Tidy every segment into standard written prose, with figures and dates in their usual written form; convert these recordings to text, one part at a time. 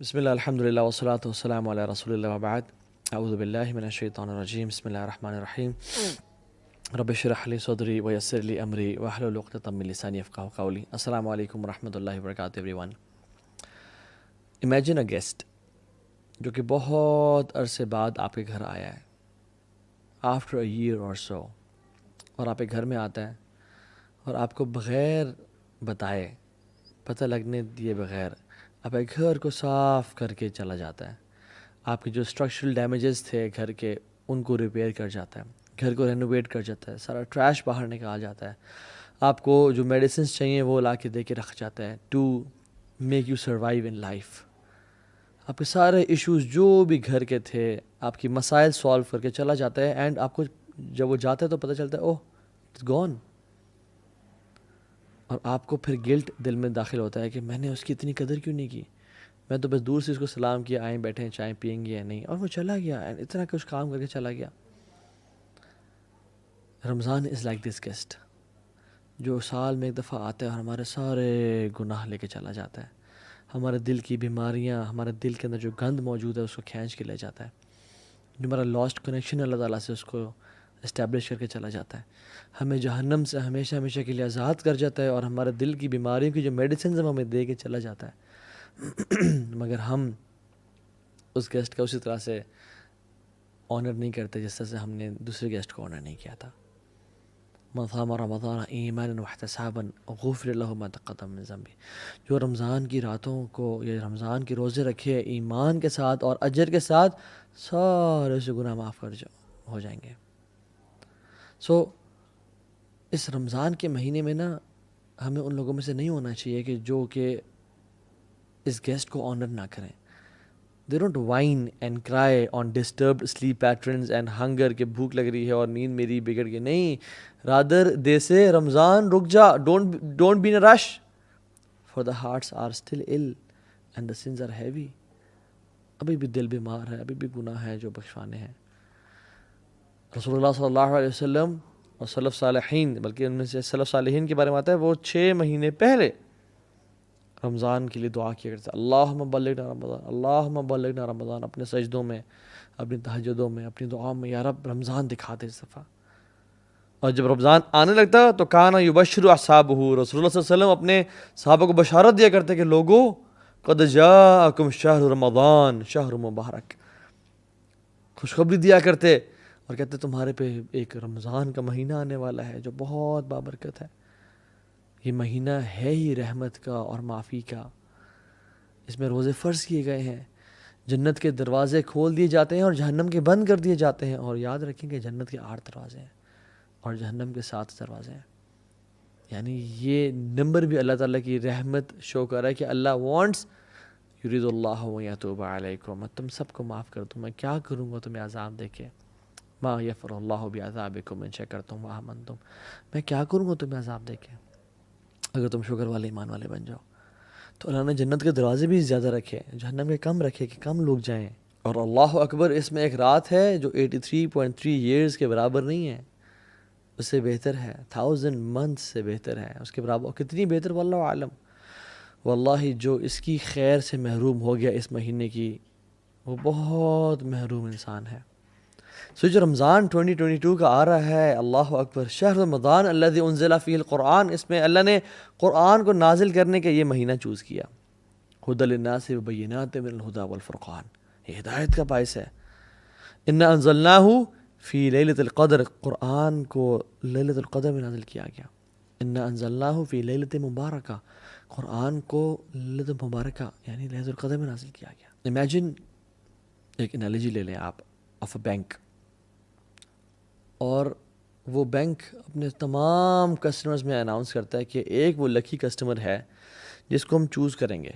بسم اللہ الحمد للہ والصلاۃ والسلام علی رسول اللہ وبعد اعوذ باللہ من الشیطان الرجیم بسم اللہ الرحمن الرحیم رب اشرح لی صدری ویسر لی امری واحلل عقدۃ من لسانی یفقہوا قولی. السلام علیکم ورحمۃ اللہ وبرکاتہ every one. Imagine a guest جو کہ بہت عرصے بعد آپ کے گھر آیا ہے آفٹر اے ایئر اور سو، اور آپ کے گھر میں آتا ہے اور آپ کو بغیر بتائے، پتہ لگنے دیے بغیر آپ کے گھر کو صاف کر کے چلا جاتا ہے. آپ کے جو اسٹرکچرل ڈیمیجز تھے گھر کے ان کو ریپیئر کر جاتا ہے، گھر کو رینوویٹ کر جاتا ہے، سارا ٹریش باہر نکال جاتا ہے، آپ کو جو میڈیسنس چاہیے وہ لا کے دے کے رکھ جاتا ہے to make you survive in life. آپ کے سارے ایشوز جو بھی گھر کے تھے آپ کی مسائل سالو کر کے چلا جاتا ہے، اینڈ آپ کو جب وہ جاتا ہے تو پتہ چلتا ہے اوہ اٹس گون. اور آپ کو پھر گلٹ دل میں داخل ہوتا ہے کہ میں نے اس کی اتنی قدر کیوں نہیں کی، میں تو بس دور سے اس کو سلام کیا، آئیں بیٹھیں چائے پئیں گے یا نہیں، اور وہ چلا گیا، اتنا کچھ کام کر کے چلا گیا. رمضان از لائک دس گیسٹ جو سال میں ایک دفعہ آتا ہے اور ہمارے سارے گناہ لے کے چلا جاتا ہے، ہمارے دل کی بیماریاں، ہمارے دل کے اندر جو گند موجود ہے اس کو کھینچ کے لے جاتا ہے، جو ہمارا لاسٹ کنیکشن ہے اللہ تعالیٰ سے اس کو اسٹیبلش کر کے چلا جاتا ہے، ہمیں جہنم سے ہمیشہ ہمیشہ کے لیے آزاد کر جاتا ہے، اور ہمارے دل کی بیماریوں کی جو میڈیسنز ہمیں دے کے چلا جاتا ہے. مگر ہم اس گیسٹ کا اسی طرح سے آنر نہیں کرتے جس طرح سے ہم نے دوسرے گیسٹ کو آنر نہیں کیا تھا. من صام رمضان ایمانا واحتسابا غفر له ما تقدم من ذنبه. جو رمضان کی راتوں کو یا رمضان کے روزے رکھے ایمان کے ساتھ اور اجر کے ساتھ، سارے سے گناہ معاف ہو جائیں گے. اس رمضان کے مہینے میں نا ہمیں ان لوگوں میں سے نہیں ہونا چاہیے کہ جو کہ اس گیسٹ کو آنر نہ کریں. They don't whine and cry on disturbed sleep patterns and hunger کہ بھوک لگ رہی ہے اور نیند میری بگڑ گئی. نہیں، rather they say رمضان رک جا، don't be in a rush for the hearts are still ill and the sins are heavy. ابھی بھی دل بیمار ہے، ابھی بھی گناہ ہے جو بخشوانے ہیں. رسول اللہ صلی اللہ علیہ وسلم اور سلف صالحین، بلکہ ان میں سے سلف صالحین کے بارے میں آتا ہے وہ 6 مہینے پہلے رمضان کے لیے دعا کیا کرتے ہیں، اللہم بلغنا رمضان، اللہم بلغنا رمضان، اپنے سجدوں میں، اپنی تہجدوں میں، اپنی دعاؤں میں، یا رب رمضان دکھا دے اس دفعہ. اور جب رمضان آنے لگتا تو کانا یبشر اصحابہ، رسول اللہ صلی اللہ علیہ وسلم اپنے صحابہ کو بشارت دیا کرتے کہ لوگو قد جاءکم شہر رمضان شہر مبارک، خوشخبری دیا کرتے اور کہتے تمہارے پہ ایک رمضان کا مہینہ آنے والا ہے جو بہت بابرکت ہے. یہ مہینہ ہے ہی رحمت کا اور معافی کا، اس میں روزے فرض کیے گئے ہیں، جنت کے دروازے کھول دیے جاتے ہیں اور جہنم کے بند کر دیے جاتے ہیں. اور یاد رکھیں کہ جنت کے 8 دروازے ہیں اور جہنم کے 7 دروازے ہیں. یعنی یہ نمبر بھی اللہ تعالیٰ کی رحمت شو کر رہا ہے کہ اللہ وانٹس یرید اللہ یتوب علیکم، میں تم سب کو معاف کر دوں. میں کیا کروں گا تمہیں عذاب دے کے، ما یفر اللہ بعذابکم ان شکرتم وآمنتم، میں کیا کروں گا تمہیں عذاب دے کے اگر تم شکر والے ایمان والے بن جاؤ. تو اللہ نے جنت کے دروازے بھی زیادہ رکھے، جہنم کے کم رکھے کہ کم لوگ جائیں. اور اللہ اکبر، اس میں ایک رات ہے جو 83.3 ایئرز کے برابر نہیں ہے، اس سے بہتر ہے، 1000 months سے بہتر ہے، اس کے برابر. کتنی بہتر واللہ عالم. واللہ جو اس کی خیر سے محروم ہو گیا اس مہینے کی، وہ بہت محروم انسان ہے. جو رمضان 2022 کا آ رہا ہے، اللہ اکبر، شہر رمضان الذی انزل فیہ القرآن، اس میں اللہ نے قرآن کو نازل کرنے کا یہ مہینہ چوز کیا. ھدی للناس وبینات من الھدی والفرقان، یہ ہدایت کا باعث ہے. انا انزلناہ فی لیلۃ القدر، قرآن کو لیلۃ القدر میں نازل کیا گیا. انا انزلناہ فی لیلۃ مبارکہ، قرآن کو لیلۃ مبارکہ یعنی لیلۃ القدر میں نازل کیا گیا. امیجن، ایک انالوجی لے لیں آپ آف اے بینک، اور وہ بینک اپنے تمام کسٹمرز میں اناؤنس کرتا ہے کہ ایک وہ لکی کسٹمر ہے جس کو ہم چوز کریں گے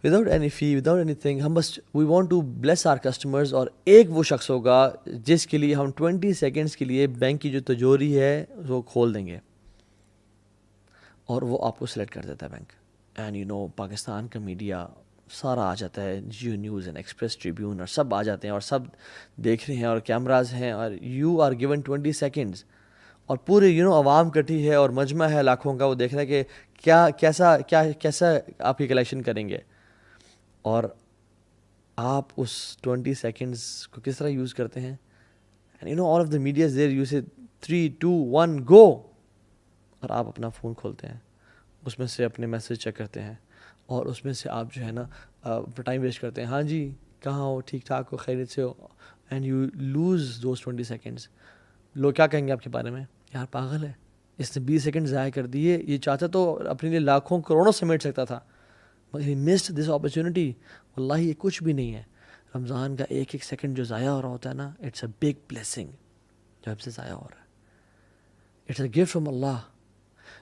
without any fee, without any thing. ہم بس we want to bless our customers, اور ایک وہ شخص ہوگا جس کے لیے ہم 20 سیکنڈز کے لیے بینک کی جو تجوری ہے وہ کھول دیں گے، اور وہ آپ کو سلیکٹ کر دیتا ہے bank. And you know Pakistan کا میڈیا سارا آ جاتا ہے، جیو نیوز اینڈ ایکسپریس ٹریبیون، اور سب آ جاتے ہیں اور سب دیکھ رہے ہیں اور کیمراز ہیں، اور یو آر گیون 20 سیکنڈز، اور پورے عوام کٹھی ہے اور مجمع ہے لاکھوں کا، وہ دیکھ رہا ہے کہ کیسا آپ کی کلیکشن کریں گے. اور آپ اس 20 سیکنڈس کو کس طرح یوز کرتے ہیں. And you know all of the media is there, you say 3 2 1 گو، اور آپ اپنا فون کھولتے ہیں، اس میں سے اپنے میسیج چیک کرتے ہیں، اور اس میں سے آپ جو ہے نا ٹائم ویسٹ کرتے ہیں. ہاں جی کہاں ہو، ٹھیک ٹھاک ہو، خیریت سے ہو، and you lose those 20 seconds. لوگ کیا کہیں گے آپ کے بارے میں؟ یار پاگل ہے، اس نے 20 سیکنڈ ضائع کر دیے، یہ چاہتا تو اپنے لیے لاکھوں کروڑوں سمیٹ سکتا تھا، مگر ہی مسڈ دس اپرچونٹی. واللہ یہ کچھ بھی نہیں ہے. رمضان کا ایک ایک سیکنڈ جو ضائع ہو رہا ہوتا ہے نا، اٹس اے بگ بلیسنگ جو ہم سے ضائع ہو رہا ہے. اٹس اے گفٹ فرام اللہ.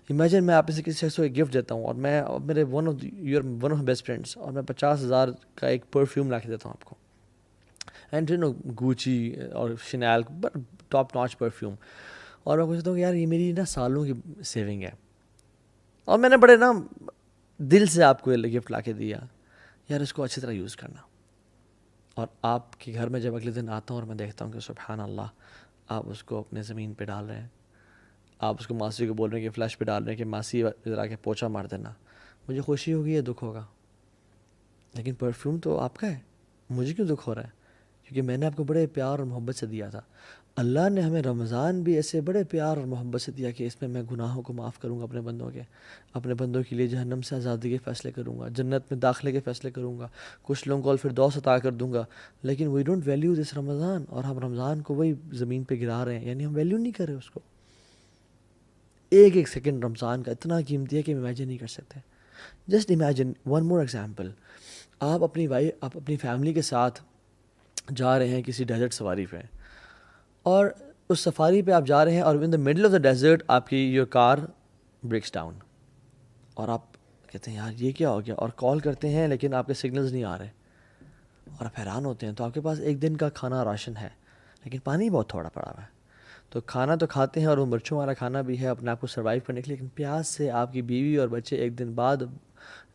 امیجن میں آپ میں سے کسی شخص کو ایک گفٹ دیتا ہوں، اور میں میرے ون آف بیسٹ فرینڈس، اور میں 50,000 کا ایک پرفیوم لا کے دیتا ہوں آپ کو، اینڈ یو نو گوچی اور شنیل ٹاپ ناچ پرفیوم، اور میں پوچھتا ہوں کہ یار یہ میری نا سالوں کی سیونگ ہے، اور میں نے بڑے نا دل سے آپ کو یہ گفٹ لا کے دیا، یار اس کو اچھی طرح یوز کرنا. اور آپ کے گھر میں جب اگلے دن آتا ہوں اور میں دیکھتا ہوں کہ سبحان اللہ آپ اس کو اپنے زمین پہ ڈال رہے ہیں، آپ اس کو ماسی کو بول رہے ہیں کہ فلش پہ ڈال رہے ہیں کہ ماسی ذرا کے پوچھا مار دینا، مجھے خوشی ہوگی یا دکھ ہوگا؟ لیکن پرفیوم تو آپ کا ہے، مجھے کیوں دکھ ہو رہا ہے؟ کیونکہ میں نے آپ کو بڑے پیار اور محبت سے دیا تھا. اللہ نے ہمیں رمضان بھی ایسے بڑے پیار اور محبت سے دیا کہ اس میں گناہوں کو معاف کروں گا اپنے بندوں کے، اپنے بندوں کے لیے جہنم سے آزادی کے فیصلے کروں گا، جنت میں داخلے کے فیصلے کروں گا، کچھ لوگوں کو الفردوس عطا کر دوں گا. لیکن وی ڈونٹ ویلیو دس رمضان، اور ہم رمضان کو وہی زمین پہ گرا رہے ہیں، یعنی ہم ویلیو نہیں کر رہے اس کو. ایک ایک سیکنڈ رمضان کا اتنا قیمتی ہے کہ ہم امیجن نہیں کر سکتے. Just imagine one more example, آپ اپنی فیملی کے ساتھ جا رہے ہیں کسی ڈیزرٹ سفاری پہ، اور اس سفاری پہ آپ جا رہے ہیں، اور in the middle of the desert آپ کی یور کار بریکس ڈاؤن، اور آپ کہتے ہیں یار یہ کیا ہو گیا، اور کال کرتے ہیں لیکن آپ کے سگنلز نہیں آ رہے، اور آپ حیران ہوتے ہیں. تو آپ کے پاس ایک دن کا کھانا راشن ہے، لیکن پانی بہت تھوڑا پڑا ہوا ہے. تو کھانا تو کھاتے ہیں، اور وہ مرچوں والا کھانا بھی ہے اپنے آپ کو سروائیو کرنے کے لیے، لیکن پیاس سے آپ کی بیوی اور بچے ایک دن بعد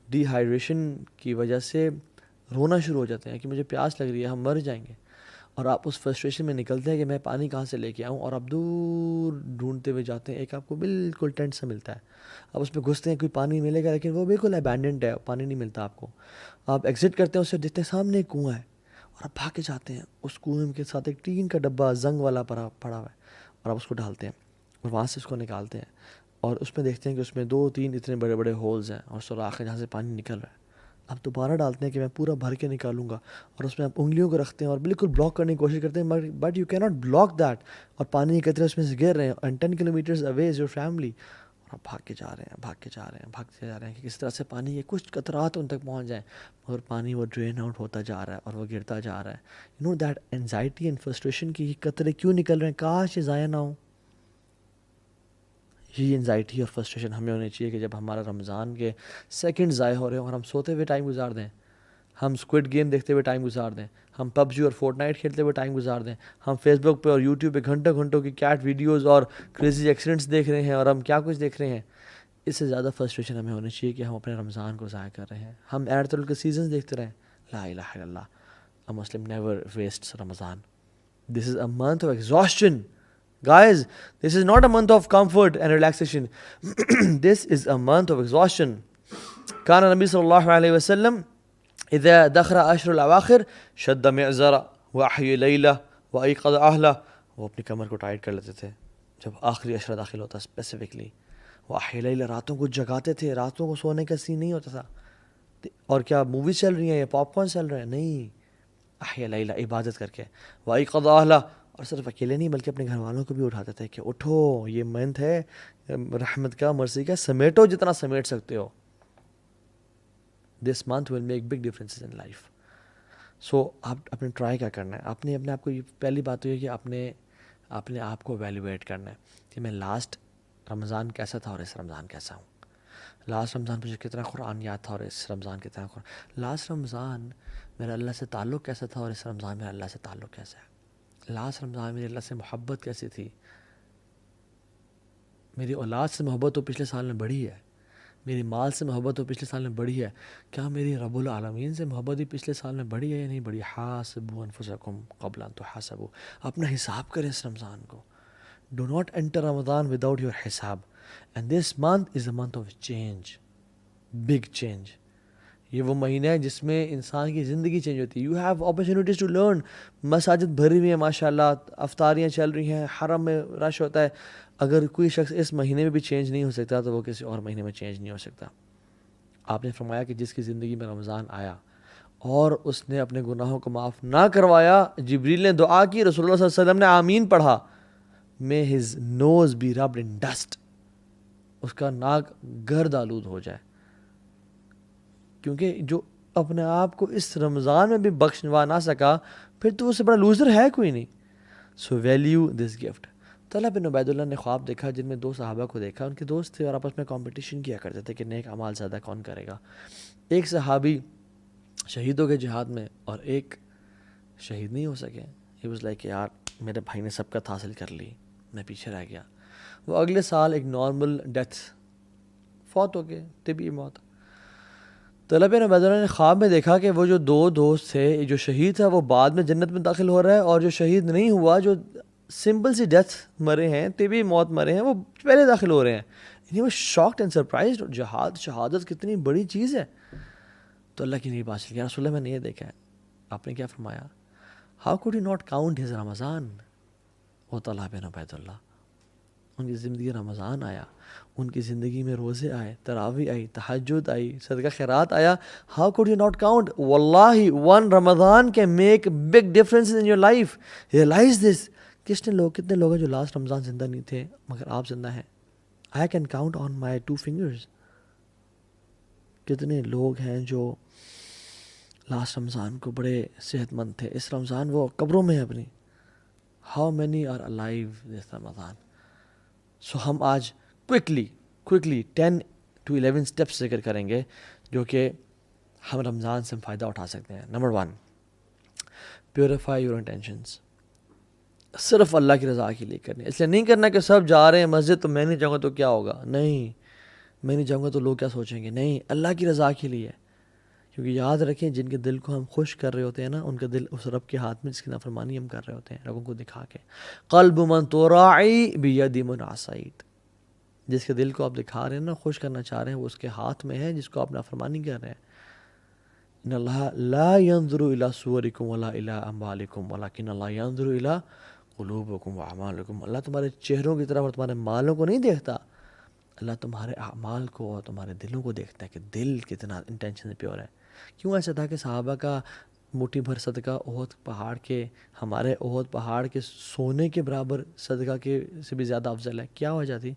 ڈی ہائیڈریشن کی وجہ سے رونا شروع ہو جاتے ہیں کہ مجھے پیاس لگ رہی ہے، ہم مر جائیں گے. اور آپ اس فرسٹریشن میں نکلتے ہیں کہ میں پانی کہاں سے لے کے آؤں، اور آپ دور ڈھونڈتے ہوئے جاتے ہیں. ایک آپ کو بالکل ٹینٹ سا ملتا ہے، آپ اس میں گھستے ہیں، کوئی پانی ملے گا، لیکن وہ بالکل ابینڈنڈ ہے، پانی نہیں ملتا آپ کو. آپ ایگزٹ کرتے ہیں، اس سے دیکھتے ہیں سامنے ایک کنواں ہے، اور آپ بھاگ کے جاتے ہیں. اس کنویں کے ساتھ ایک ٹین کا ڈبہ زنگ والا پڑا ہوا ہے، اور آپ اس کو ڈالتے ہیں، اور وہاں سے اس کو نکالتے ہیں، اور اس میں دیکھتے ہیں کہ اس میں 2-3 اتنے بڑے بڑے ہولز ہیں، اور سوراخ ہے جہاں سے پانی نکل رہا ہے. آپ دوبارہ ڈالتے ہیں کہ میں پورا بھر کے نکالوں گا، اور اس میں آپ انگلیوں کو رکھتے ہیں اور بالکل بلاک کرنے کی کوشش کرتے ہیں، بٹ یو کی ناٹ بلاک دیٹ، اور پانی کے قطرے اس میں سے گر رہے ہیں، and 10 kilometres away is your family, اور آپ بھاگتے جا رہے ہیں کہ کس طرح سے پانی کے کچھ قطرات ان تک پہنچ جائیں، مگر پانی وہ ڈرین آؤٹ ہوتا جا رہا ہے اور وہ گرتا جا رہا ہے. You know that anxiety and frustration کی قطرے کیوں نکل رہے ہیں، کاش یہ ضائع نہ ہو. یہ انزائٹی اور فرسٹریشن ہمیں ہونی چاہیے کہ جب ہمارا رمضان کے سیکنڈ ضائع ہو رہے ہیں اور ہم سوتے ہوئے ٹائم گزار دیں، ہم اسکوڈ گیم دیکھتے ہوئے ٹائم گزار دیں، ہم پب جی اور فورٹ نائٹ کھیلتے ہوئے ٹائم گزار دیں، ہم فیس بک پہ اور یوٹیوب پہ گھنٹوں گھنٹوں کی کیٹ ویڈیوز اور کریزی ایکسیڈنٹس دیکھ رہے ہیں، اور ہم کیا کچھ دیکھ رہے ہیں. اس سے زیادہ فرسٹریشن ہمیں ہونی چاہیے کہ ہم اپنے رمضان کو ضائع کر رہے ہیں. ہم ایڈ کے سیزنز دیکھتے رہیں. لا الہ الا اللہ، a Muslim never wastes Ramadan. This is a month of exhaustion. Guys, this is not a month of comfort and relaxation. This is a month of exhaustion. كان النبي صلى الله عليه وسلم إذا دخل عشر الأواخر شد معزرا وأحيي ليلة وأيقظ أهله. وہ اپنی کمر کو ٹائٹ کر لیتے تھے جب آخری عشرہ داخل ہوتا اسپیسیفکلی. وہ احیی لیلہ، راتوں کو جگاتے تھے، راتوں کو سونے کا سین نہیں ہوتا تھا. اور کیا موویز چل رہی ہیں یا پاپ کارن چل رہے ہیں؟ نہیں، احیی لیلہ عبادت کر کے. وأيقظ أهله، اور صرف اکیلے نہیں بلکہ اپنے گھر والوں کو بھی اٹھاتے تھے کہ اٹھو، یہ منتھ ہے رحمت کا، مرضی کا، سمیٹو جتنا سمیٹ سکتے ہو. This month will make big differences in life. So آپ اپنے ٹرائی کیا کرنا ہے، آپ نے اپنے آپ کو، یہ پہلی بات تو یہ کہ اپنے آپ کو ایویلیویٹ کرنا ہے کہ میں لاسٹ رمضان کیسا تھا اور اس رمضان کیسا ہوں. لاسٹ رمضان مجھے کتنا قرآن یاد تھا اور اس رمضان کتنا قرآن. لاسٹ رمضان میرا اللہ سے تعلق کیسا تھا اور اس رمضان میرا اللہ سے تعلق کیسا ہے. لاسٹ رمضان میری اللہ سے محبت کیسی تھی. میری اولاد سے محبت تو پچھلے سال میں بڑھی ہے، میری مال سے محبت تو پچھلے سال میں بڑھی ہے. کیا میری رب العالمین سے محبت بھی پچھلے سال میں بڑھی ہے یا نہیں بڑھی؟ حاسبوا انفسکم قبل ان تحاسبوا. اپنا حساب کریں اس رمضان کو. Do not enter Ramadan without your حساب. And this month is a month of change, big change. یہ وہ مہینہ ہے جس میں انسان کی زندگی چینج ہوتی ہے. You have opportunities to learn. مساجد بھری ہوئی ہیں ماشاء اللہ, افطاریاں چل رہی ہیں, حرم میں رش ہوتا ہے. اگر کوئی شخص اس مہینے میں بھی چینج نہیں ہو سکتا تو وہ کسی اور مہینے میں چینج نہیں ہو سکتا. آپ نے فرمایا کہ جس کی زندگی میں رمضان آیا اور اس نے اپنے گناہوں کو معاف نہ کروایا, جبریل نے دعا کی, رسول اللہ صلی اللہ علیہ وسلم نے آمین پڑھا, may his nose be rubbed in dust, اس کا ناک گرد آلود ہو جائے. کیونکہ جو اپنے آپ کو اس رمضان میں بھی بخشوا نہ سکا, پھر تو اس سے بڑا لوزر ہے کوئی نہیں. سو ویلیو دس گفٹ. طلحہ بن عبید اللہ نے خواب دیکھا جن میں 2 صحابہ کو دیکھا, ان کے دوست تھے اور آپس میں کمپٹیشن کیا کرتے تھے کہ نیک اعمال زیادہ کون کرے گا. ایک صحابی شہید ہو گئے جہاد میں اور ایک شہید نہیں ہو سکے. ہی واز لائک یار میرے بھائی نے سبقت حاصل کر لی, میں پیچھے رہ گیا. وہ اگلے سال ایک نارمل ڈیتھ فوت ہو گئے, طبی موت. طلحہ بن عبید اللہ نے خواب میں دیکھا کہ وہ جو 2 دوست تھے, جو شہید تھا وہ بعد میں جنت میں داخل ہو رہا ہے, اور جو شہید نہیں ہوا, جو سمپل سی ڈیتھ مرے ہیں, طبی موت مرے ہیں, وہ پہلے داخل ہو رہے ہیں. یعنی وہ شاکڈ اینڈ سرپرائزڈ. شہادت کتنی بڑی چیز ہے. تو اللہ کی نہیں بات چل گیا, رسول اللہ میں نے یہ دیکھا ہے. آپ نے کیا فرمایا, how could you not count his Ramadan. وہ طلحہ بن عبید اللہ, ان کی زندگی رمضان آیا, ان کی زندگی میں روزے آئے, تراویح آئی, تہجد آئی, صدقہ خیرات آیا. How could you not count. واللہ one Ramadan can make big difference in your life. Realize this. کتنے لوگ ہیں جو لاسٹ رمضان زندہ نہیں تھے مگر آپ زندہ ہیں. I can count on my 2 fingers. کتنے لوگ ہیں جو لاسٹ رمضان کو بڑے صحت مند تھے, اس رمضان وہ قبروں میں ہیں اپنی. ہاؤ مینی آر الائیو دس رمضان. سو ہم آج کوئکلی 10 to 11 اسٹیپس ذکر کریں گے جو کہ ہم رمضان سے فائدہ اٹھا سکتے ہیں. Number 1, purify your intentions. صرف اللہ کی رضا کے لیے کرنی. اس لیے نہیں کرنا کہ سب جا رہے ہیں مسجد تو میں نہیں جاؤں گا تو کیا ہوگا. نہیں, میں نہیں جاؤں گا تو لوگ کیا سوچیں گے. نہیں, اللہ کی رضا کے لیے. کیونکہ یاد رکھیں جن کے دل کو ہم خوش کر رہے ہوتے ہیں نا, ان کا دل اس رب کے ہاتھ میں جس کی نافرمانی ہم کر رہے ہوتے ہیں, لوگوں کو دکھا کے. قلب من تراعی بید من عصیت. جس کے دل کو آپ دکھا رہے ہیں نا, خوش کرنا چاہ رہے ہیں, وہ اس کے ہاتھ میں ہے جس کو آپ نافرمانی کر رہے ہیں. ان اللہ لا ينظر الى صورکم ولا الى اموالکم ولکن اللہ ينظر الى قلوبکم واعمالکم. اللہ تمہارے چہروں کی طرف اور تمہارے مالوں کو نہیں دیکھتا, اللہ تمہارے اعمال کو اور تمہارے دلوں کو دیکھتا ہے کہ دل کتنا انٹینشن پیور ہے. کیوں ایسا تھا کہ صحابہ کا مٹھی بھر صدقہ احد پہاڑ کے, ہمارے احد پہاڑ کے سونے کے برابر صدقہ کے سے بھی زیادہ افضل ہے. کیا وجہ تھی؟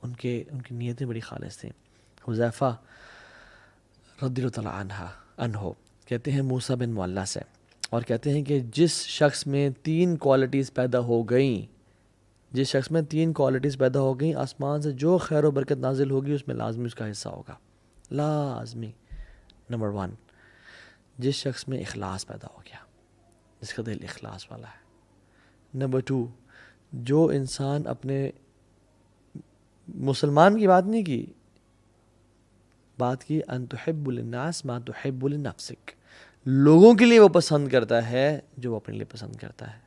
ان کی نیتیں بڑی خالص تھیں. حذیفہ رضی اللہ تعالیٰ عنہ کہتے ہیں موسیٰ بن معلیٰ سے, اور کہتے ہیں کہ جس شخص میں 3 کوالٹیز پیدا ہو گئیں, آسمان سے جو خیر و برکت نازل ہوگی اس میں لازمی اس کا حصہ ہوگا, لازمی. نمبر 1, جس شخص میں اخلاص پیدا ہو گیا, جس کا دل اخلاص والا ہے. نمبر 2, جو انسان اپنے مسلمان کی بات نہیں کی, بات کی ان تحب للناس ما تحب لنفسک, لوگوں کے لیے وہ پسند کرتا ہے جو وہ اپنے لیے پسند کرتا ہے.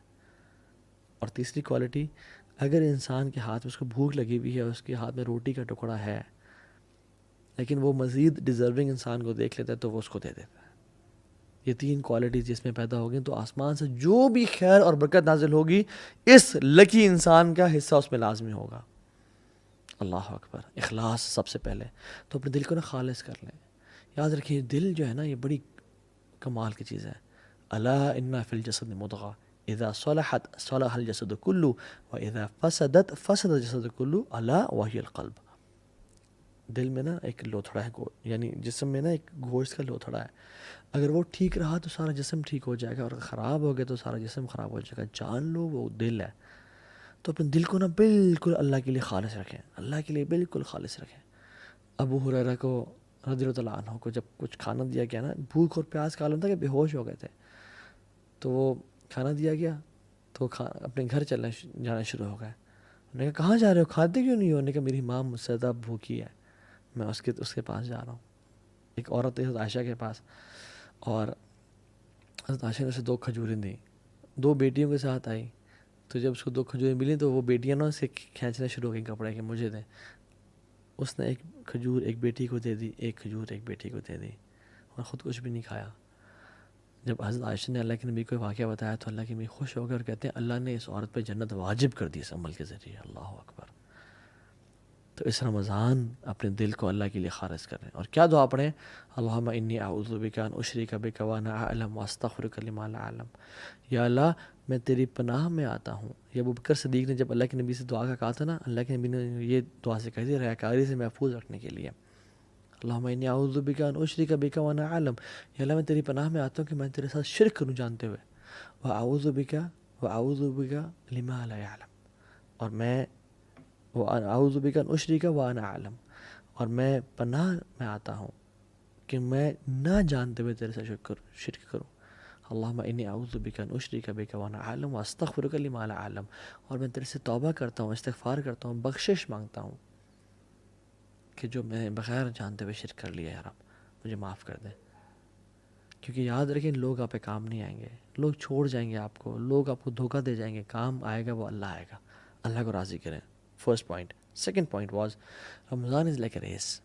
اور تیسری کوالٹی, اگر انسان کے ہاتھ میں اس کو بھوک لگی ہوئی ہے, اس کے ہاتھ میں روٹی کا ٹکڑا ہے, لیکن وہ مزید ڈیزرونگ انسان کو دیکھ لیتا ہے تو وہ اس کو دے دیتا ہے. یہ 3 کوالٹیز جس میں پیدا ہوگی تو آسمان سے جو بھی خیر اور برکت نازل ہوگی اس لکی انسان کا حصہ اس میں لازمی ہوگا. اللہ اکبر. اخلاص سب سے پہلے. تو اپنے دل کو نا خالص کر لیں. یاد رکھیے دل جو ہے نا یہ بڑی کمال کی چیز ہے. الا ان فی الجسد مضغہ اذا صلحت صلح الجسد کلہ واذا فسدت فسد الجسد کلہ الا وہی القلب. دل میں نا ایک لوتھڑا ہے, یعنی جسم میں نا ایک گوشت کا لوتھڑا ہے. اگر وہ ٹھیک رہا تو سارا جسم ٹھیک ہو جائے گا, اور خراب ہو گیا تو سارا جسم خراب ہو جائے گا. جان لو وہ دل ہے. تو اپنے دل کو نا بالکل اللہ کے لیے خالص رکھیں, اللہ کے لیے بالکل خالص رکھیں. ابو ہریرہ کو رضی اللہ تعالیٰ عنہ کو جب کچھ کھانا دیا گیا نا, بھوک اور پیاس کا عالم تھا کہ بے ہوش ہو گئے تھے, تو وہ کھانا دیا گیا تو اپنے گھر جانا شروع ہو گئے. انہوں نے کہا کہاں جا رہے ہو, کھاتے کیوں نہیں ہو؟ انہوں نے کہا میری ماں مجھ سے زیادہ بھوکی ہے, میں اس کے پاس جا رہا ہوں. ایک عورت تھی حضرت عائشہ کے پاس, اور حضرت عائشہ نے اسے 2 کھجوریں دیں. 2 بیٹیوں کے ساتھ آئی, تو جب اس کو 2 کھجوریں ملیں تو وہ بیٹیاں نا اسے کھینچنا شروع ہو گئیں کپڑے کہ مجھے دیں. اس نے ایک کھجور ایک بیٹی کو دے دی, ایک کھجور ایک بیٹی کو دے دی. اور خود کچھ بھی نہیں کھایا. جب حضرت عائشہ نے اللہ کے نبی کو واقعہ بتایا تو اللہ کے نبی خوش ہو گئے اور کہتے ہیں اللہ نے اس عورت پہ جنت واجب کر دی اس عمل کے ذریعے. اللہ اکبر. تو اس رمضان اپنے دل کو اللہ کے لیے خالص کریں. اور کیا دعا پڑھیں؟ اللہم انی اعوذ بک ان اشرک بک وانا اعلم واستغفرک لما لا اعلم. یا اللہ میں تیری پناہ میں آتا ہوں. یہ ابو بکر صدیق نے جب اللہ کے نبی سے دعا کا کہا تھا نا، اللہ کے نبی نے یہ دعا سے کہی تھی ریاکاری سے محفوظ رکھنے کے لیے. اللہم انی اعوذ بک ان اشرک بک وانا اعلم. یا اللہ میں تیری پناہ میں آتا ہوں کہ میں تیرے ساتھ شرک کروں جانتے ہوئے. واعوذ بک لما لا اعلم. اور میں اعوذ بک ان اشرک وانا اعلم، اور میں پناہ میں آتا ہوں کہ میں نہ جانتے ہوئے تیرے سے شرک کروں. اللہم انی اعوذ بک ان اشرک بک وانا اعلم واستغفرک لما لا اعلم. اور میں تیرے سے توبہ کرتا ہوں، استغفار کرتا ہوں، بخشش مانگتا ہوں کہ جو میں بغیر جانتے ہوئے شرک کر لیا، یا رب مجھے معاف کر دے. کیونکہ یاد رکھیں لوگ آپ پہ کام نہیں آئیں گے، لوگ چھوڑ جائیں گے آپ کو، لوگ آپ کو دھوکہ دے جائیں گے. کام آئے گا وہ اللہ آئے گا. اللہ کو راضی کریں. First point. Second point was Ramzan is like a race.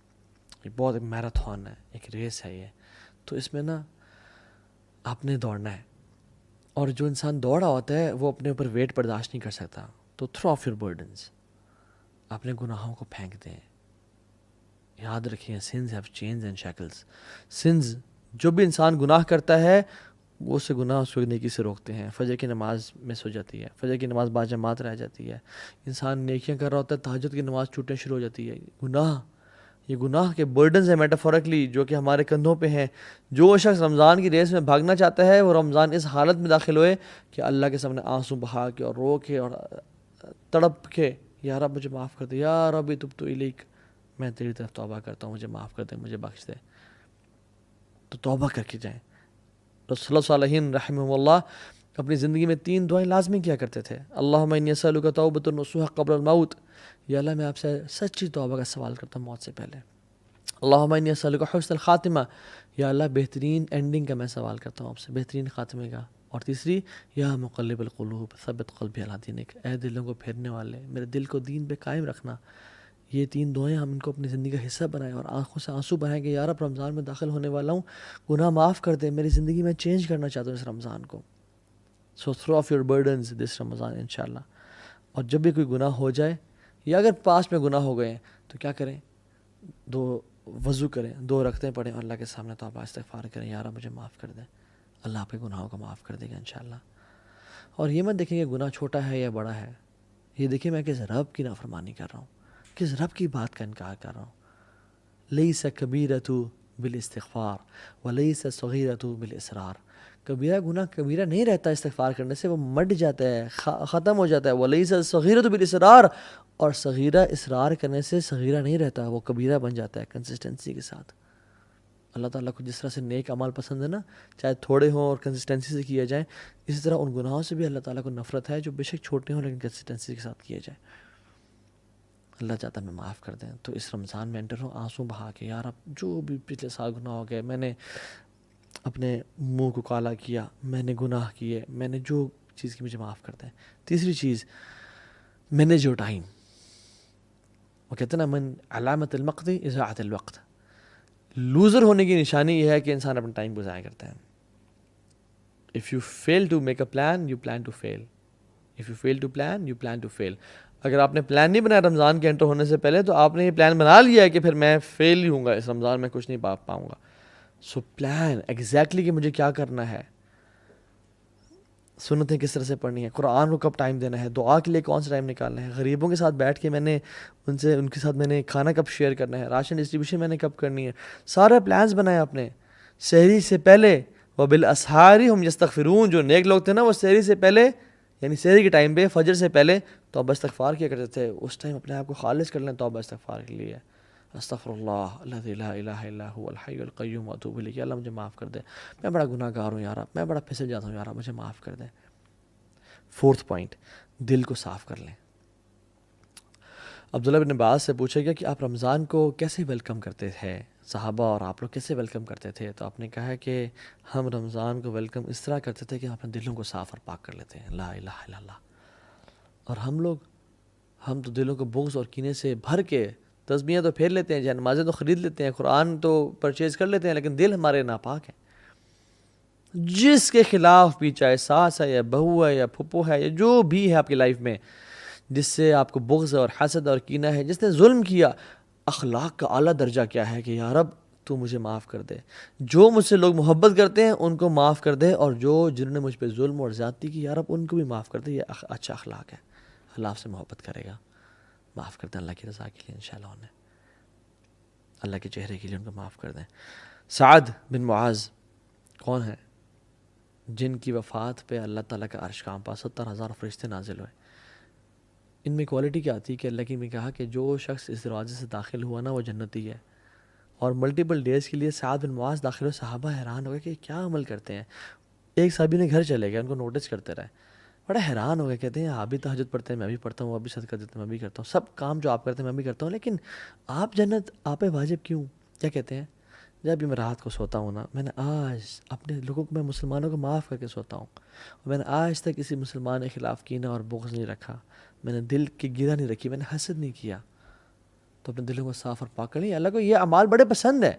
یہ بہت ایک میراتھن ہے، ایک ریس ہے یہ. تو اس میں نا آپ نے دوڑنا ہے، اور جو انسان دوڑا ہوتا ہے وہ اپنے اوپر ویٹ برداشت نہیں کر سکتا. تو تھرو آف یور برڈنس، اپنے گناہوں کو پھینک دیں. یاد رکھیں sins have chains and shackles. Sins, جو بھی انسان گناہ کرتا ہے وہ سے گناہ اس کو نیکی سے روکتے ہیں. فجر کی نماز مس ہو جاتی ہے، فجر کی نماز باجماعت رہ جاتی ہے. انسان نیکیاں کر رہا ہوتا ہے، تہجد کی نماز چھوٹنے شروع ہو جاتی ہے. یہ گناہ کے برڈنز ہیں میٹافورکلی جو کہ ہمارے کندھوں پہ ہیں. جو شخص رمضان کی ریس میں بھاگنا چاہتا ہے وہ رمضان اس حالت میں داخل ہوئے کہ اللہ کے سامنے آنسو بہا کے اور رو کے اور تڑپ کے یا رب مجھے معاف کر دے، یا رب تبت الیک، میں تیری طرف توبہ کرتا ہوں، مجھے معاف کر دے، مجھے بخش دے. تو توبہ کر کے جائیں. رسول اللہ صالحین رحمہ اللہ اپنی زندگی میں 3 دعائیں لازمی کیا کرتے تھے. اللہم انی اسألک توبۃ نصوح قبل الموت. یا اللہ میں آپ سے سچی توبہ کا سوال کرتا ہوں موت سے پہلے. اللہم انی اسألک حسن الخاتمہ. یا اللہ بہترین اینڈنگ کا میں سوال کرتا ہوں آپ سے، بہترین خاتمے کا. اور تیسری، یا مقلب القلوب ثبت قلبی علی دینک. اے دلوں کو پھیرنے والے، میرے دل کو دین پہ قائم رکھنا. یہ 3 دعائیں ہم ان کو اپنی زندگی کا حصہ بنائیں اور آنکھوں سے آنسو بہائیں کہ یا رب رمضان میں داخل ہونے والا ہوں، گناہ معاف کر دے، میری زندگی میں چینج کرنا چاہتا ہوں اس رمضان کو. سو تھرو آف یور برڈنز دس رمضان انشاءاللہ. اور جب بھی کوئی گناہ ہو جائے یا اگر پاس میں گناہ ہو گئے ہیں تو کیا کریں؟ 2 وضو کریں، 2 رکعتیں پڑھیں، اللہ کے سامنے توبہ استغفار کریں، یا رب مجھے معاف کر دیں. اللہ آپ کے گناہوں کو معاف کر دے گا انشاءاللہ. اور یہ مت دیکھیں کہ گناہ چھوٹا ہے یا بڑا ہے، یہ دیکھیں میں کس رب کی نافرمانی کر رہا ہوں، کس رب کی بات کا انکار کر رہا ہوں. لیس کبیرۃ بالاستغفار ولیس صغیرۃ بالاصرار. کبیرہ گناہ کبیرہ نہیں رہتا استغفار کرنے سے، وہ مٹ جاتا ہے، ختم ہو جاتا ہے. ولیس صغیرۃ بالاصرار، اور صغیرہ اصرار کرنے سے صغیرہ نہیں رہتا، وہ کبیرہ بن جاتا ہے کنسسٹنسی کے ساتھ. اللہ تعالیٰ کو جس طرح سے نیک اعمال پسند ہے نا، چاہے تھوڑے ہوں اور کنسسٹنسی سے کیے جائیں، اسی طرح ان گناہوں سے بھی اللہ تعالیٰ کو نفرت ہے جو بے شک چھوٹے ہوں لیکن کنسسٹنسی کے ساتھ کیے جائیں. اللہ چاہتا ہے میں معاف کر دیں. تو اس رمضان میں انٹر ہوں آنسو بہا کے، یار اب جو بھی پچھلے سال گناہ ہو گئے، میں نے اپنے منہ کو کالا کیا، میں نے گناہ کیے، میں نے جو چیز کی مجھے معاف کر دیں. تیسری چیز، مینیج یور ٹائم. وہ کہتے ہیں نا من علامت المقت اضاعت الوقت. لوزر ہونے کی نشانی یہ ہے کہ انسان اپنا ٹائم کو ضائع کرتا ہے. If you fail to make a plan, you plan to fail. If you fail to plan, you plan to fail. اگر آپ نے پلان نہیں بنایا رمضان کے انٹر ہونے سے پہلے تو آپ نے یہ پلان بنا لیا ہے کہ پھر میں فیل ہی ہوں گا اس رمضان میں، کچھ نہیں پاؤں گا. سو پلان ایگزیکٹلی کہ مجھے کیا کرنا ہے، سنتیں کس طرح سے پڑھنی ہے، قرآن کو کب ٹائم دینا ہے، دعا کے لیے کون سا ٹائم نکالنا ہے، غریبوں کے ساتھ بیٹھ کے میں نے ان کے ساتھ میں نے کھانا کب شیئر کرنا ہے، راشن ڈسٹریبیوشن میں نے کب کرنی ہے. سارے پلانز بنائے آپ نے. سحری سے پہلے وبالاسحار هم یستغفرون، جو نیک لوگ تھے نا وہ سحری سے پہلے یعنی سحری کے ٹائم پہ فجر سے پہلے توبہ استغفار کیا کرتے تھے. اس ٹائم اپنے آپ کو خالص کر لیں توبہ استغفار کے لیے. استغفر اللہ الذی لا الہ الا هو الحی القیوم واتوب الیہ. اللہ مجھے معاف کر دے، میں بڑا گناہ گار ہوں یار، میں بڑا پھسل جاتا ہوں یار، مجھے معاف کر دے. فورتھ پوائنٹ، دل کو صاف کر لیں. عبداللہ بن عباس سے پوچھا گیا کہ آپ رمضان کو کیسے ویلکم کرتے تھے، صحابہ اور آپ لوگ کیسے ویلکم کرتے تھے؟ تو آپ نے کہا کہ ہم رمضان کو ویلکم اس طرح کرتے تھے کہ اپنے دلوں کو صاف اور پاک کر لیتے ہیں، لا الہ الا اللہ. اور ہم تو دلوں کو بغض اور کینے سے بھر کے تسبیحیں تو پھیر لیتے ہیں، جہاں نمازیں تو خرید لیتے ہیں، قرآن تو پرچیز کر لیتے ہیں، لیکن دل ہمارے ناپاک ہیں. جس کے خلاف بھی، چاہے ساس ہے یا بہو ہے یا پھپھو ہے یا جو بھی ہے آپ کی لائف میں، جس سے آپ کو بغض اور حسد اور کینہ ہے، جس نے ظلم کیا، اخلاق کا اعلیٰ درجہ کیا ہے کہ یا رب تو مجھے معاف کر دے. جو مجھ سے لوگ محبت کرتے ہیں ان کو معاف کر دے، اور جنہوں نے مجھ پہ ظلم اور زیادتی کی، یا رب ان کو بھی معاف کر دے. یہ اچھا اخلاق ہے. اللہ آپ سے محبت کرے گا، معاف کر دیں اللہ کی رضا کے لیے انشاءاللہ، انہیں اللہ کے چہرے کے لیے ان کو معاف کر دیں. سعد بن معاذ کون ہیں؟ جن کی وفات پہ اللہ تعالیٰ کا عرش کانپا، 70,000 فرشتے نازل ہوئے. ان میں کوالٹی کیا آتی ہے کہ اللہ کی میں کہا کہ جو شخص اس دروازے سے داخل ہوا نا وہ جنتی ہے. اور ملٹیپل ڈیز کے لیے سعد بن معاذ داخل ہوئے. صحابہ حیران ہو گئے کہ کیا عمل کرتے ہیں. ایک صحابی نے گھر چلے گئے، ان کو نوٹس کرتے رہے، بڑا حیران ہو گئے. کہتے ہیں آپ بھی تہجد پڑھتے ہیں، میں بھی پڑھتا ہوں، آپ بھی صدقہ دیتے ہیں، میں بھی کرتا ہوں، سب کام جو آپ کرتے ہیں میں بھی کرتا ہوں، لیکن آپ جنت آپ پہ واجب کیوں؟ کیا کہتے ہیں؟ جب بھی میں رات کو سوتا ہوں نا، میں نے آج اپنے لوگوں کو، میں مسلمانوں کو معاف کر کے سوتا ہوں، اور میں نے آج تک کسی مسلمان کے خلاف کینہ اور بغض نہیں رکھا، میں نے دل کی گرہ نہیں رکھی، میں نے حسد نہیں کیا. تو اپنے دلوں کو صاف اور پاک کر لیں. اللہ کو یہ اعمال بڑے پسند ہے.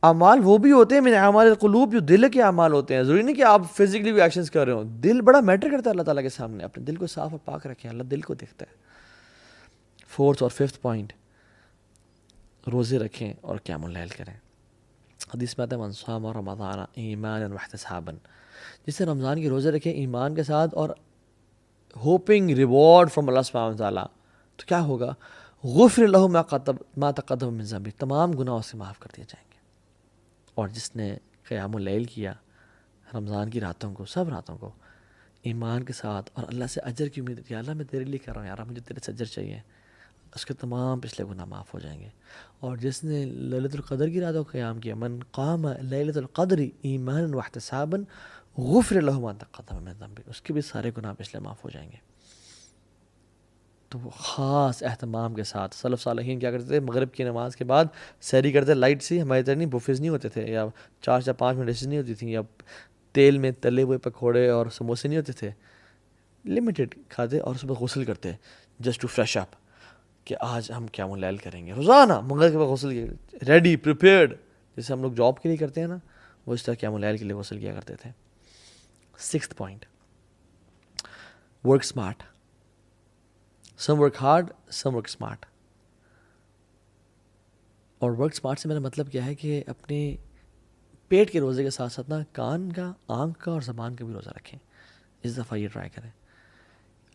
اعمال وہ بھی ہوتے ہیں من اعمال القلوب، جو دل کے اعمال ہوتے ہیں. ضروری نہیں کہ آپ فزیکلی بھی ایکشنز کر رہے ہوں، دل بڑا میٹر کرتا ہے اللہ تعالیٰ کے سامنے. اپنے دل کو صاف اور پاک رکھیں، اللہ دل کو دیکھتا ہے. 4th اور 5th پوائنٹ، روزے رکھیں اور قیام اللیل کریں. حدیث میں آتا ہے من صام رمضان ایمانا واحتسابا، جس سے رمضان کے روزے رکھیں ایمان کے ساتھ اور ہوپنگ ریوارڈ فرام اللہ سبحانہ وتعالیٰ، تو کیا ہوگا؟ غفر لہ ما تقدم من ذنبہ، تمام گناہوں سے معاف کر دیے جائیں گے. اور جس نے قیام اللیل کیا رمضان کی راتوں کو، سب راتوں کو ایمان کے ساتھ، اور اللہ سے اجر کی امید کی، اللہ میں تیرے لیے کر رہا ہوں یار، مجھے تیرے سے اجر چاہیے، اس کے تمام پچھلے گناہ معاف ہو جائیں گے. اور جس نے لیلۃ القدر کی راتوں کو قیام کیا، من قام لیلۃ القدر ایمانا واحتسابا غفر لہ ما تقدم من ذنبہ، اس کے بھی سارے گناہ پچھلے معاف ہو جائیں گے. تو وہ خاص اہتمام کے ساتھ سلف صالحین کیا کرتے تھے؟ مغرب کی نماز کے بعد سحری کرتے، لائٹ سی، ہمارے طرح نہیں بفیز نہیں ہوتے تھے، یا 4 یا 5 منٹ ڈشز نہیں ہوتی تھیں، یا تیل میں تلے ہوئے پکوڑے اور سموسے نہیں ہوتے تھے. لمیٹڈ کھاتے اور صبح غسل کرتے جسٹ ٹو فریش اپ، کہ آج ہم قیام اللیل کریں گے. روزانہ مغرب کے بعد غسل کیا، ریڈی پریپیئرڈ، جیسے ہم لوگ جاب کے لیے کرتے ہیں نا، وہ اس طرح قیام اللیل کے لیے غسل کیا کرتے تھے. 6th point, work smart. Some work hard, some work smart. اور ورک اسمارٹ سے میرا مطلب کیا ہے کہ اپنے پیٹ کے روزے کے ساتھ ساتھ نا کان کا، آنکھ کا اور زبان کا بھی روزہ رکھیں. اس دفعہ یہ ٹرائی کریں.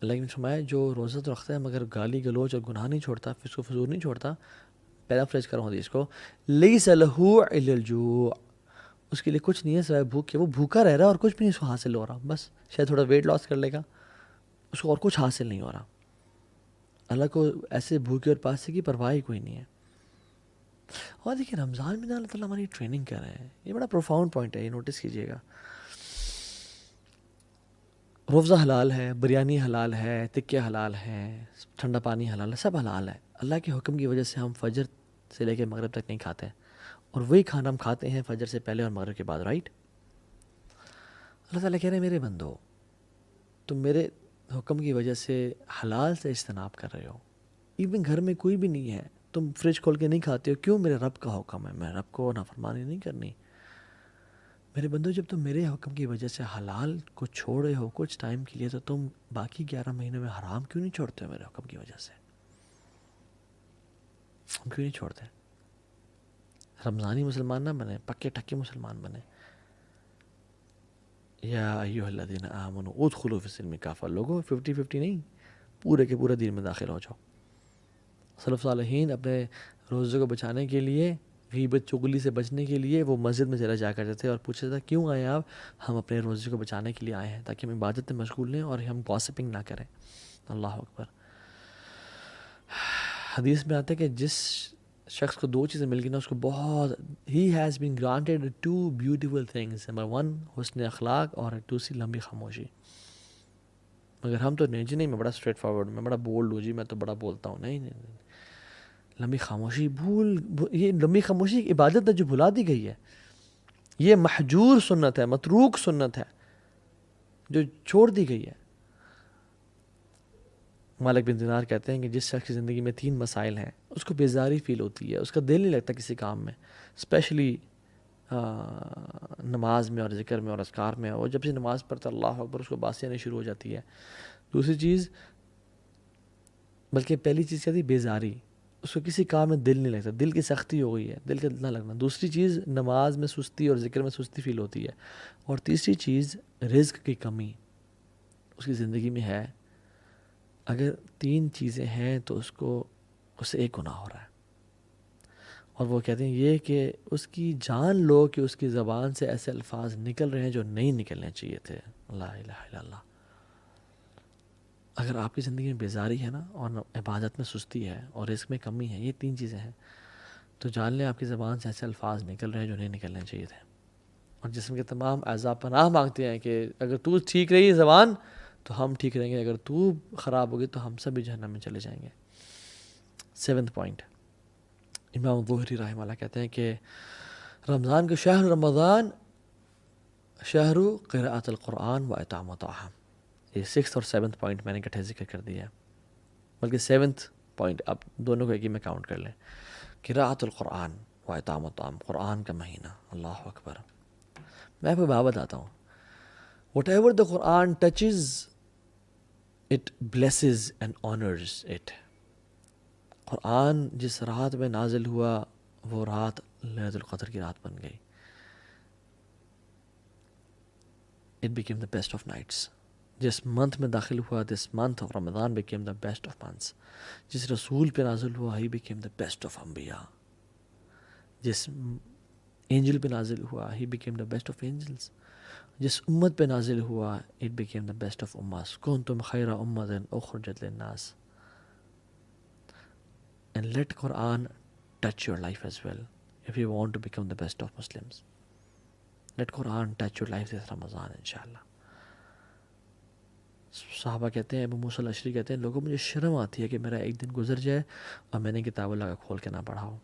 اللہ نے فرمایا جو روزہ تو رکھتا ہے مگر گالی گلوچ اور گناہ نہیں چھوڑتا، پھر اس کو فضول نہیں چھوڑتا، پیرافریز کروں حدیث کو، لیس لہ الا الجوع، اس کے لیے کچھ نہیں ہے سوائے بھوک کے. وہ بھوکا رہ رہا ہے اور کچھ بھی نہیں اس کو حاصل ہو رہا، بس شاید تھوڑا ویٹ لاس کر لے گا، اس کو اور کچھ حاصل نہیں ہو رہا. اللہ کو ایسے بھوکے اور پیاسے کی پرواہ ہی کوئی نہیں ہے. اور دیکھیں رمضان میں اللہ تعالیٰ ہماری ٹریننگ کر رہے ہیں. یہ بڑا پروفاؤنڈ پوائنٹ ہے، یہ نوٹس کیجیے گا. روزہ حلال ہے، بریانی حلال ہے، تکے حلال ہیں، ٹھنڈا پانی حلال ہے، سب حلال ہے. اللہ کے حکم کی وجہ سے ہم فجر سے لے کے مغرب تک نہیں کھاتے ہیں، اور وہی کھانا ہم کھاتے ہیں فجر سے پہلے اور مغرب کے بعد، رائٹ؟ اللہ تعالیٰ کہہ رہے ہیں میرے بندو، تم میرے حکم کی وجہ سے حلال سے اجتناب کر رہے ہو. ایون گھر میں کوئی بھی نہیں ہے، تم فریج کھول کے نہیں کھاتے ہو، کیوں؟ میرے رب کا حکم ہے، میں رب کو نافرمانی نہیں کرنی. میرے بندو جب تم میرے حکم کی وجہ سے حلال کو چھوڑ رہے ہو کچھ ٹائم کے لیے، تو تم باقی 11 مہینوں میں حرام کیوں نہیں چھوڑتے ہو میرے حکم کی وجہ سے؟ ہم کیوں نہیں چھوڑتے؟ رمضانی مسلمان نہ بنے، پکے ٹکے مسلمان بنے. یا ایھا الذین آمنوا ادخلوا فی السلم کافہ. لوگوں 50-50 نہیں، پورے کے پورے دین میں داخل ہو جاؤ. سلف صالحین اپنے روزے کو بچانے کے لیے، غیبت چغلی سے بچنے کے لیے وہ مسجد میں چلا جا کرتے تھے اور پوچھتے تھے کیوں آئے آپ؟ ہم اپنے روزے کو بچانے کے لیے آئے ہیں تاکہ ہم عبادت میں مشغول لیں اور ہم گاسپنگ نہ کریں. اللہ اکبر. حدیث میں آتا ہے کہ جس شخص کو 2 چیزیں مل گئی نا، اس کو بہت he has been granted 2 beautiful things. Number 1 حسن اخلاق، اور دوسری لمبی خاموشی. مگر ہم تو نہیں جی، نہیں میں بڑا اسٹریٹ فارورڈ، میں بڑا بولڈ ہوں جی، میں تو بڑا بولتا ہوں. نہیں، لمبی خاموشی یہ لمبی خاموشی ایک عبادت ہے جو بھلا دی گئی ہے. یہ محجور سنت ہے، متروک سنت ہے جو چھوڑ دی گئی ہے. مالک بن دینار کہتے ہیں کہ جس شخص کی زندگی میں 3 مسائل ہیں اس کو بیزاری فیل ہوتی ہے، اس کا دل نہیں لگتا کسی کام میں، اسپیشلی نماز میں اور ذکر میں اور اذکار میں. اور جب سے نماز پڑھتا اللہ اکبر اس کو باسی آنی شروع ہو جاتی ہے. دوسری چیز، بلکہ پہلی چیز کیا تھی؟ بیزاری، اس کو کسی کام میں دل نہیں لگتا، دل کی سختی ہو گئی ہے، دل کا نہ لگنا. دوسری چیز نماز میں سستی اور ذکر میں سستی فیل ہوتی ہے. اور تیسری چیز رزق کی کمی اس کی زندگی میں ہے. اگر 3 چیزیں ہیں تو اس سے ایک گناہ ہو رہا ہے. اور وہ کہتے ہیں یہ کہ اس کی جان لو کہ اس کی زبان سے ایسے الفاظ نکل رہے ہیں جو نہیں نکلنے چاہیے تھے. لا الہ الا اللہ. اگر آپ کی زندگی میں بیزاری ہے نا، اور عبادت میں سستی ہے اور رزق میں کمی ہے، یہ 3 چیزیں ہیں، تو جان لیں آپ کی زبان سے ایسے الفاظ نکل رہے ہیں جو نہیں نکلنے چاہیے تھے. اور جسم کے تمام اعضاء پناہ مانگتے ہیں کہ اگر تو ٹھیک رہی زبان تو ہم ٹھیک رہیں گے، اگر تو خراب ہوگی تو ہم سب بھی جہنم میں چلے جائیں گے. 7th پوائنٹ، امام ظہری رحمہ اللہ کہتے ہیں کہ رمضان کے شہر رمضان شہر قراءۃ القرآن و اطعام الطعام. یہ 6th اور 7th پوائنٹ میں نے اکٹھے ذکر کر دیا ہے، بلکہ 7th پوائنٹ آپ دونوں کو ایک ہی میں کاؤنٹ کر لیں. قراءۃ القرآن و اطعام الطعام، قرآن کا مہینہ. اللہ اکبر. میں آپ کو بات بتاتا ہوں. Whatever the Quran touches, it blesses and honors it. قرآن جس رات میں نازل ہوا وہ رات لیلۃ القدر کی رات بن گئی. It became the best of nights. جس منتھ میں داخل ہوا this month of Ramadan became the best of months. جس رسول پہ نازل ہوا he became the best of انبیاء. جس اینجل پہ نازل ہوا he became the best of angels. جس امت پہ نازل ہوا it became the best of امت. کنتم خیر امت اخرجت للناس. And let Quran touch your life as well if you want to become the best of Muslims. Let Quran touch your life this Ramadan inshallah. صحابہ کہتے ہیں، ابو موسیٰ الاشعری کہتے ہیں لوگوں مجھے شرم آتی ہے کہ میرا ایک دن گزر جائے اور میں نے کتاب اللہ کا کھول کے نہ پڑھا ہو.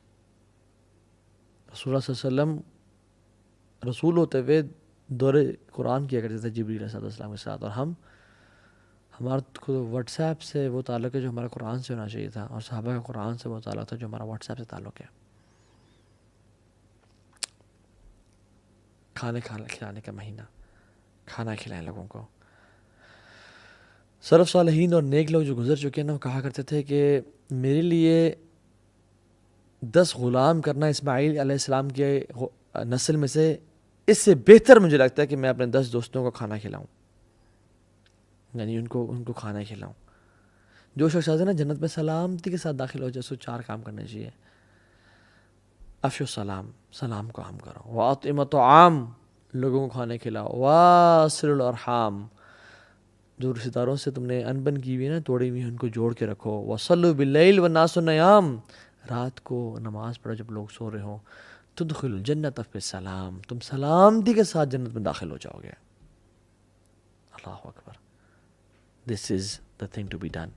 رسول اللہ صلی اللہ علیہ وسلم رسول ہوتے ہوئے دور قرآن کیا کرتے تھے جبریل علیہ السلام کے ساتھ، اور ہمارا واٹس ایپ سے وہ تعلق ہے جو ہمارا قرآن سے ہونا چاہیے تھا، اور صحابہ کا قرآن سے وہ تعلق تھا جو ہمارا واٹس ایپ سے تعلق ہے. کھانے کھلانے کا مہینہ، کھانا کھلائیں لوگوں کو. سلف صالحین اور نیک لوگ جو گزر چکے ہیں نا، وہ کہا کرتے تھے کہ میرے لیے 10 غلام کرنا اسماعیل علیہ السلام کے نسل میں سے اس سے بہتر مجھے لگتا ہے کہ میں اپنے 10 دوستوں کو کھانا کھلاؤں، یعنی ان کو کھانا کھلاؤں. جو شخص آتے ہیں نا جنت میں سلامتی کے ساتھ داخل ہو جائے، اس کو 4 کام کرنے چاہیے. افشو السلام، سلام کو عام کرو. واطعموا الطعام، لوگوں کو کھانے کھلاؤ. واصلوا الارحام، جو رشتہ داروں سے تم نے انبن کی ہوئی نا، توڑی ہوئی، ان کو جوڑ کے رکھو. وصلوا باللیل والناس نیام، رات کو نماز پڑھو جب لوگ سو رہے ہوں. تدخل الجنت بسلام، تم سلامتی کے ساتھ جنت میں داخل ہو جاؤ گے. اللہ اکبر. This is the thing to be done.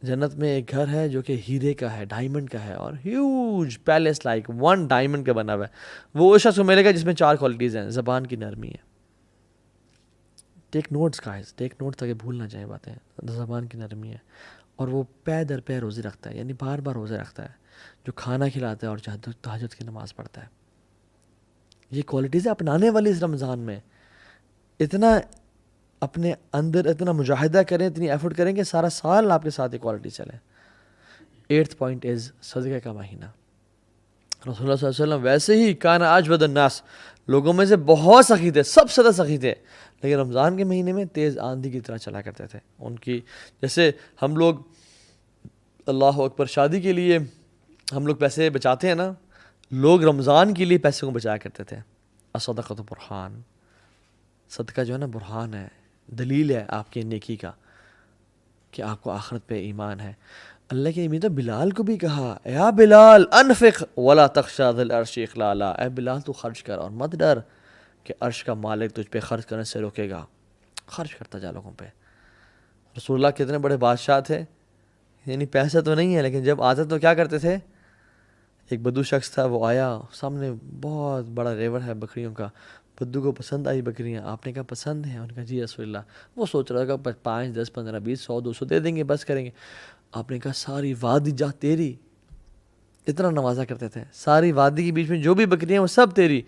جنت میں ایک گھر ہے جو کہ ہیرے کا ہے، ڈائمنڈ کا ہے، اور ہیوج پیلس لائک 1 ڈائمنڈ کا بنا ہوا ہے. وہ اس شخص کو ملے گا جس میں 4 کوالٹیز ہیں. زبان کی نرمی ہے. ٹیک نوٹس گائز، ٹیک نوٹس تاکہ بھول نہ جائیں باتیں. زبان کی نرمی ہے، اور وہ پے در پے روزے رکھتا ہے، یعنی بار بار روزے رکھتا ہے. جو کھانا کھلاتا ہے اور تہجد کی نماز پڑھتا ہے. یہ کوالٹیز اپنانے والی اس رمضان میں اتنا اپنے اندر اتنا مجاہدہ کریں، اتنی ایفرٹ کریں کہ سارا سال آپ کے ساتھ یہ کوالٹی چلیں. 8th پوائنٹ از صدقہ کا مہینہ. رسول اللہ صلی اللہ علیہ وسلم ویسے ہی کان اجود الناس، لوگوں میں سے بہت سخی تھے، سب سے زیادہ سخی تھے، لیکن رمضان کے مہینے میں تیز آندھی کی طرح چلا کرتے تھے. ان کی جیسے ہم لوگ اللہ اکبر شادی کے لیے ہم لوگ پیسے بچاتے ہیں نا، لوگ رمضان کے لیے پیسے کو بچایا کرتے تھے. الصدقۃ برہان، صدقہ جو ہے نا برہان ہے، دلیل ہے آپ کی نیکی کا کہ آپ کو آخرت پہ ایمان ہے. اللہ کے نبی تو بلال کو بھی کہا، یا بلال انفق ولا تخشى ذی العرش اخلالا، اے بلال تو خرچ کر اور مت ڈر کہ عرش کا مالک تجھ پہ خرچ کرنے سے روکے گا. خرچ کرتا جا لوگوں پہ. رسول اللہ کتنے بڑے بادشاہ تھے، یعنی پیسہ تو نہیں ہے لیکن جب آتے تو کیا کرتے تھے؟ ایک بدو شخص تھا, وہ آیا, سامنے بہت بڑا ریور ہے بکریوں کا. بدو کو پسند آئی بکریاں. آپ نے کہا پسند ہیں؟ انہوں نے کہا جی رسول اللہ. وہ سوچ رہا تھا کہ 5 10 15 20 100 200 دے دیں گے, بس کریں گے. آپ نے کہا ساری وادی جا تیری. اتنا نوازا کرتے تھے, ساری وادی کے بیچ میں جو بھی بکریاں وہ سب تیری.